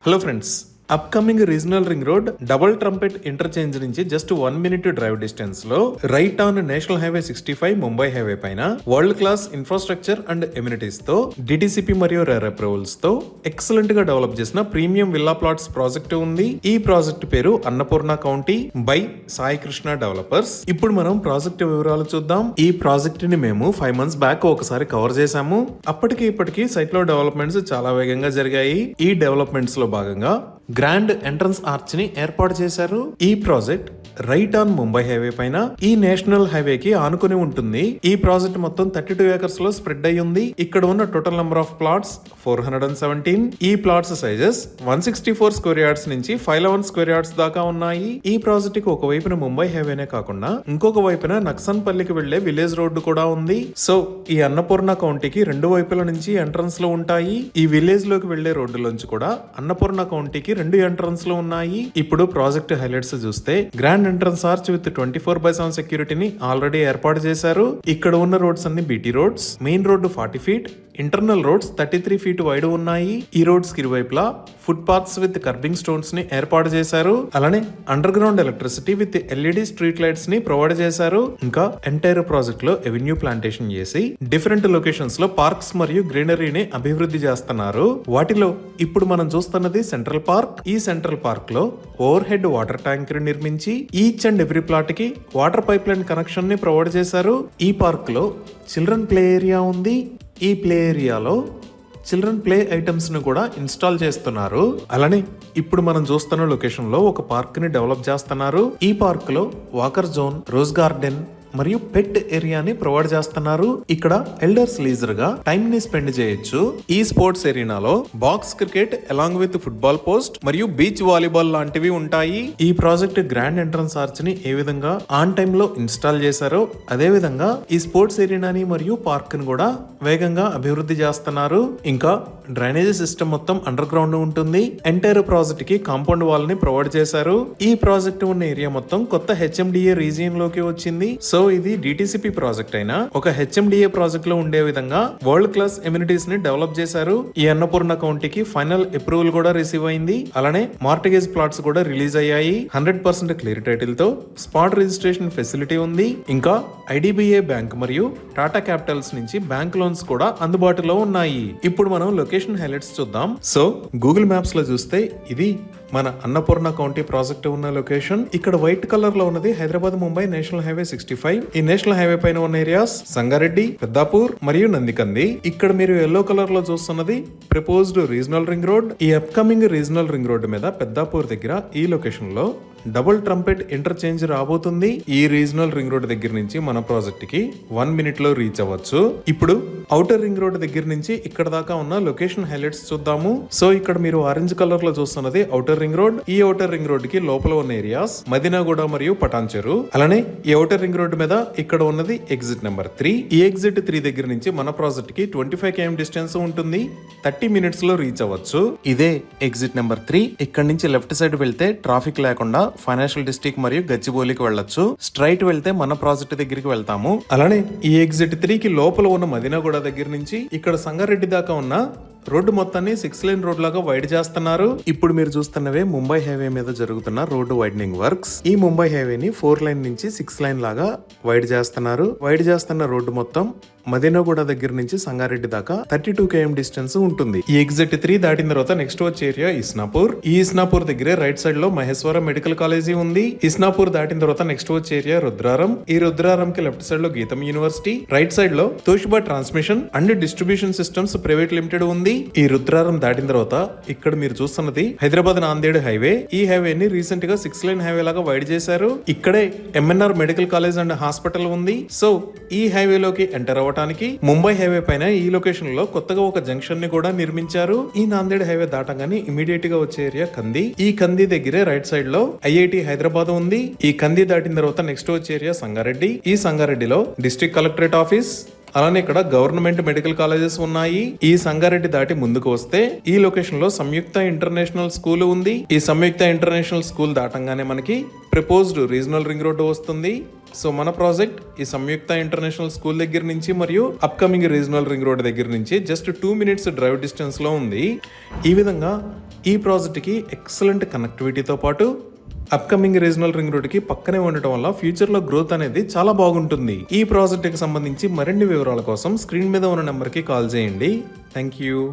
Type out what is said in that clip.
Hello friends, upcoming regional ring road double trumpet interchange నుంచి just 1 minute drive distance లో right on national highway 65 Mumbai highway పైన world class infrastructure and amenities తో DTCP మరియు RERA approvals తో excellent గా develop చేసిన premium villa plots project ఉంది. ఈ ప్రాజెక్ట్ పేరు Annapurna county by Sai Krishna developers. ఇప్పుడు మనం ప్రాజెక్ట్ వివరాలు చూద్దాం. ఈ ప్రాజెక్ట్ ని మేము 5 months బ్యాక్ ఒకసారి కవర్ చేశాము. అప్పటికి ఇప్పటికి సైట్ లో డెవలప్మెంట్స్ చాలా వేగంగా జరిగాయి. ఈ డెవలప్మెంట్స్ లో భాగంగా గ్రాండ్ ఎంట్రన్స్ ఆర్చ్ ని ఏర్పాటు చేశారు. ఈ project right on Mumbai highway పైన ఈ నేషనల్ హైవే కి ఆనుకుని ఉంటుంది. ఈ ప్రాజెక్ట్ మొత్తం 32 acres లో స్ప్రెడ్ అయి ఉంది. ఇక్కడ ఉన్న టోటల్ నెంబర్ ఆఫ్ ప్లాట్స్ 417. ఈ ప్లాట్స్ సైజెస్ 164 square yards నుంచి 511 square yards దాకా ఉన్నాయి. ఈ ప్రాజెక్ట్ కి ఒక వైపున ముంబై హైవేనే కాకుండా ఇంకొక వైపున నక్సన్పల్లికి వెళ్లే విలేజ్ రోడ్డు కూడా ఉంది. సో ఈ అన్నపూర్ణ కౌంటీకి రెండు వైపుల నుంచి ఎంట్రన్స్ లో ఉంటాయి. ఈ విలేజ్ లోకి వెళ్లే రోడ్డులోంచి కూడా అన్నపూర్ణ కౌంటీకి 2 ఎంట్రన్స్ లో ఉన్నాయి. ఇప్పుడు ప్రాజెక్ట్ హైలైట్స్ చూస్తే గ్రాండ్ ఎంట్రన్స్ ఆర్చ్ విత్ 24/7 సెక్యూరిటీని ఆల్రెడీ ఏర్పాటు చేశారు. ఇక్కడ ఉన్న రోడ్స్ అన్ని BT roads. Main road 40 feet, internal roads 33 feet wide ఉన్నాయి. ఈ రోడ్స్ కి ఇరువైపులా foot paths with kerbing stones ని ఏర్పాటు చేశారు. అలానే under ground electricity with LED street lights ని ప్రొవైడ్ చేశారు. ఇంకా ఎంటైర్ ప్రాజెక్ట్ లో ఎవెన్యూ ప్లాంటేషన్ చేసి డిఫరెంట్ లొకేషన్స్ లో పార్క్స్ మరియు గ్రీనరీని అభివృద్ధి చేస్తున్నారు. వాటిలో ఇప్పుడు మనం చూస్తున్నది సెంట్రల్ పార్క్. ఈ సెంట్రల్ పార్క్ లో ఓవర్ హెడ్ వాటర్ ట్యాంక్ నిర్మించి ఈచ్ అండ్ ఎవ్రీ ప్లాట్ కి వాటర్ పైప్ లైన్ కనెక్షన్ ని ప్రొవైడ్ చేశారు. ఈ పార్క్ లో చిల్డ్రన్ ప్లే ఏరియా ఉంది. ఈ ప్లే ఏరియాలో చిల్డ్రన్ ప్లే ఐటమ్స్ ను కూడా ఇన్స్టాల్ చేస్తున్నారు. అలానే ఇప్పుడు మనం చూస్తున్న లొకేషన్ లో ఒక పార్క్ ని డెవలప్ చేస్తున్నారు. ఈ పార్క్ లో వాకర్ జోన్, రోజ్ గార్డెన్ మరియు పెట్ ఏరియాని ప్రొవైడ్ చేస్తున్నారు. ఇక్కడ ఎల్డర్స్ లీజర్ గా టైం ని స్పెండ్ చేయొచ్చు. ఈ స్పోర్ట్స్ ఏరియాలో box cricket along with football post మరియు బీచ్ వాలీబాల్ లాంటివి ఉంటాయి. ఈ ప్రాజెక్ట్ గ్రాండ్ ఎంట్రన్స్ ఆర్చ్ ని ఏ విధంగా ఆన్ టైమ్ లో ఇన్స్టాల్ చేశారో అదే విధంగా ఈ స్పోర్ట్స్ ఏరియాని మరియు పార్క్ ని కూడా వేగంగా అభివృద్ధి చేస్తున్నారు. ఇంకా డ్రైనేజ్ సిస్టమ్ మొత్తం అండర్ గ్రౌండ్ ఉంటుంది. ఎంటైర్ ప్రాజెక్ట్ కి కాంపౌండ్ వాల్ ని ప్రొవైడ్ చేశారు. ఈ ప్రాజెక్ట్ ఉన్న ఏరియా మొత్తం కొత్త హెచ్ఎండిఏ రీజియన్ లోకి వచ్చింది. సో ఇది డిటిసిపి ప్రాజెక్ట్ అయినా ఒక హెచ్ఎండిఏ ప్రాజెక్ట్ లో ఉండే విధంగా వరల్డ్ క్లాస్ ఎమ్యూనిటీస్ ని డెవలప్ చేశారు. ఈ అన్నపూర్ణ కౌంటీకి ఫైనల్ అప్రూవల్ కూడా రిసీవ్ అయింది. అలానే మార్టిగేజ్ ప్లాట్స్ కూడా రిలీజ్ అయ్యాయి. 100% క్లియర్ టైటిల్ తో స్పాట్ రిజిస్ట్రేషన్ ఫెసిలిటీ ఉంది. ఇంకా ఐడిబిఐ బ్యాంక్ మరియు టాటా క్యాపిటల్స్ నుంచి బ్యాంక్ లోన్స్ కూడా అందుబాటులో ఉన్నాయి. ఇప్పుడు మనం లొకేషన్ హైలైట్స్ చూద్దాం. సో గూగుల్ మ్యాప్స్ లో చూస్తే ఇది మన అన్నపూర్ణ కౌంటీ ప్రాజెక్ట్ ఉన్న లొకేషన్. ఇక్కడ వైట్ కలర్ లో ఉన్నది హైదరాబాద్ ముంబై నేషనల్ హైవే 65. ఈ నేషనల్ హైవే పైన ఉన్న ఏరియాస్ సంగారెడ్డి, పెద్దాపూర్ మరియు నందికంది. ఇక్కడ మీరు ఎల్లో కలర్ లో చూస్తున్నది ప్రపోజ్డ్ రీజనల్ రింగ్ రోడ్. ఈ అప్కమింగ్ రీజనల్ రింగ్ రోడ్ మీద పెద్దాపూర్ దగ్గర ఈ లొకేషన్ లో డబుల్ ట్రంపెట్ ఇంటర్చేంజ్ రాబోతుంది. ఈ రీజనల్ రింగ్ రోడ్ దగ్గర నుంచి మన ప్రాజెక్ట్ కి 1 minute లో రీచ్ అవ్వచ్చు. ఇప్పుడు ఔటర్ రింగ్ రోడ్ దగ్గర నుంచి ఇక్కడ దాకా ఉన్న లొకేషన్ హైలైట్స్ చూద్దాము. సో ఇక్కడ మీరు ఆరెంజ్ కలర్ లో చూస్తున్నది ఔటర్ రింగ్ రోడ్. ఈ ఔటర్ రింగ్ రోడ్ కి లోపల ఉన్న ఏరియాస్ మదినాగూడ మరియు పటాన్చెరు. అలానే ఈ ఔటర్ రింగ్ రోడ్ మీద ఇక్కడ ఉన్నది ఎగ్జిట్ నెంబర్ 3. ఈ ఎగ్జిట్ 3 దగ్గర నుంచి మన ప్రాజెక్ట్ కి 25 km డిస్టెన్స్ ఉంటుంది. 30 minutes లో రీచ్ అవ్వచ్చు. ఇదే ఎగ్జిట్ నెంబర్ 3. ఇక్కడ నుంచి లెఫ్ట్ సైడ్ వెళ్తే ట్రాఫిక్ లేకుండా ఫైనాన్షియల్ డిస్ట్రిక్ట్ మరియు గచ్చిబౌలికి వెళ్ళొచ్చు. స్ట్రైట్ వెళ్తే మన ప్రాజెక్ట్ దగ్గరికి వెళ్తాము. అలానే ఈ ఎగ్జిట్ 3 కి లోపల ఉన్న మదినాగూడ దగ్గర నుంచి ఇక్కడ సంగారెడ్డి దాకా ఉన్న రోడ్డు మొత్తాన్ని 6 lane రోడ్ లాగా వైడ్ చేస్తున్నారు. ఇప్పుడు మీరు చూస్తున్నవే ముంబై హైవే మీద జరుగుతున్న రోడ్డు వైడనింగ్ వర్క్స్. ఈ ముంబై హైవేని 4 lane నుంచి 6 lane లాగా వైడ్ చేస్తున్నారు. వైడ్ చేస్తున్న రోడ్డు మొత్తం మదినాగూడ దగ్గర నుంచి సంగారెడ్డి దాకా 32 km డిస్టెన్స్ ఉంటుంది. ఈ ఎగ్జిట్ 3 దాటిన తర్వాత నెక్స్ట్ వచ్చే ఏరియా ఇస్నాపూర్. ఈ ఇస్నాపూర్ దగ్గరే రైట్ సైడ్ లో మహేశ్వరం మెడికల్ కాలేజీ ఉంది. ఇస్నాపూర్ దాటిన తర్వాత నెక్స్ట్ వచ్చే ఏరియా రుద్రారం. ఈ రుద్రారం కి లెఫ్ట్ సైడ్ లో గీతం యూనివర్సిటీ, రైట్ సైడ్ లో Toshiba transmission and distribution systems private limited ఉంది. ఈ రుద్రారం దాటిన తర్వాత ఇక్కడ మీరు చూస్తున్నది హైదరాబాద్ నాందేడ్ హైవే. ఈ హైవేని రీసెంట్ గా 6 lane హైవే లాగా వైడ్ చేశారు. ఇక్కడే MNR medical college and hospital ఉంది. సో ఈ హైవేలోకి ఎంటర్ అవ్వడానికి ముంబై హైవే పైన ఈ లొకేషన్ లో కొత్తగా ఒక జంక్షన్ ని కూడా నిర్మించారు. ఈ నాందేడ్ హైవే దాటగానే ఇమీడియట్ గా వచ్చే ఏరియా కంది. ఈ కంది దగ్గరే రైట్ సైడ్ లో ఐఐటి హైదరాబాద్ ఉంది. ఈ కంది దాటిన తర్వాత నెక్స్ట్ వచ్చే ఏరియా సంగారెడ్డి. ఈ సంగారెడ్డిలో డిస్ట్రిక్ట్ కలెక్టరేట్ ఆఫీస్, అలానే ఇక్కడ గవర్నమెంట్ మెడికల్ కాలేజెస్ ఉన్నాయి. ఈ సంగారెడ్డి దాటి ముందుకు వస్తే ఈ లొకేషన్ లో సంయుక్త ఇంటర్నేషనల్ స్కూల్ ఉంది. ఈ సంయుక్త ఇంటర్నేషనల్ స్కూల్ దాటంగానే మనకి ప్రపోజ్డ్ రీజనల్ రింగ్ రోడ్ వస్తుంది. సో మన ప్రాజెక్ట్ ఈ సంయుక్త ఇంటర్నేషనల్ స్కూల్ దగ్గర నుంచి మరియు అప్కమింగ్ రీజనల్ రింగ్ రోడ్ దగ్గర నుంచి జస్ట్ 2 minutes డ్రైవ్ డిస్టెన్స్ లో ఉంది. ఈ విధంగా ఈ ప్రాజెక్ట్ కి ఎక్సలెంట్ కనెక్టివిటీతో పాటు అప్కమింగ్ రీజనల్ రింగ్ రోడ్ కి పక్కనే ఉండటం వల్ల ఫ్యూచర్ లో గ్రోత్ అనేది చాలా బాగుంటుంది. ఈ ప్రాజెక్ట్ కి సంబంధించి మరిన్ని వివరాల కోసం స్క్రీన్ మీద ఉన్న నెంబర్ కి కాల్ చేయండి. Thank you.